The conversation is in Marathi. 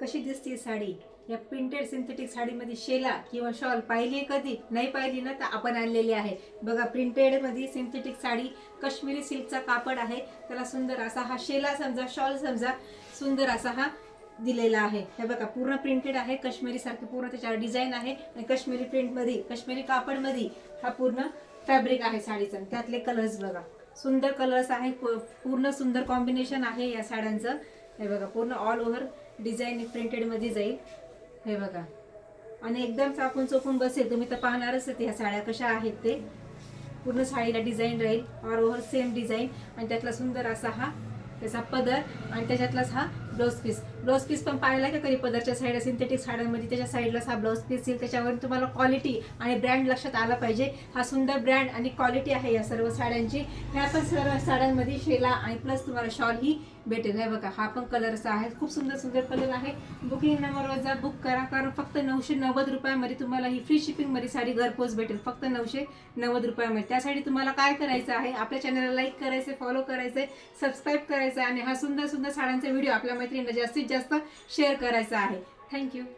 कशी दिसते साडी या प्रिंटेड सिंथेटिक साडीमध्ये शेला किंवा शॉल पाहिली कधी नाही पाहिली ना तर आपण आणलेली आहे बघा। प्रिंटेड मध्ये सिंथेटिक साडी काश्मीरी सिल्कचा कापड आहे, त्याला सुंदर असा हा शेला समजा शॉल समजा सुंदर असा हा दिलेला आहे। हे बघा पूर्ण प्रिंटेड आहे, काश्मीरी सारखे पूर्ण त्याच्यावर डिझाइन आहे आणि काश्मीरी प्रिंट मध्ये काश्मीरी कापड मध्ये हा पूर्ण फॅब्रिक आहे साडीचा। त्यातले कलर्स बघा सुंदर कलर्स आहे, पूर्ण सुंदर कॉम्बिनेशन आहे या साड्यांचं। हे बघा पूर्ण ऑल ओव्हर डिझाइन प्रिंटेड मध्ये जाईल हे बघा आणि एकदम चापून चोपून बसेल, तुम्ही तर पाहणारच आहेत ह्या साड्या कशा आहेत ते। पूर्ण साडीला डिझाइन राहील ऑल ओव्हर सेम डिझाइन आणि त्यातला सुंदर असा हा त्याचा पदर आणि त्याच्यातलाच हा ब्लाउज पीस पण पाहिला का कधी पदरच्या साईड सिंथेटिक साड्यांमध्ये त्याच्या साईडलाच हा ब्लाउज पीस येईल। त्याच्यावर तुम्हाला क्वालिटी आणि ब्रँड लक्षात आला पाहिजे, हा सुंदर ब्रँड आणि क्वालिटी आहे या सर्व साड्यांची। ह्या पण सर्व साड्यांमध्ये शेला आणि प्लस तुम्हाला शॉल ही भेटेल। हे बघा हा पण कलर असा आहे, खूप सुंदर सुंदर कलर आहे। बुकिंग नंबरवर जा, बुक करा, कारण फक्त 990 रुपयामध्ये तुम्हाला ही फ्री शिपिंग मध्ये साडी घरपोच भेटेल, फक्त 990 रुपयामध्ये। त्यासाठी तुम्हाला काय करायचं आहे, आपल्या चॅनलला लाईक करायचे, फॉलो करायचे, सबस्क्राईब करायचं आणि हा सुंदर सुंदर साड्यांचा व्हिडिओ आपल्या मैत्रिणींना जास्तीत जास्त शेअर करायचा आहे। थँक्यू।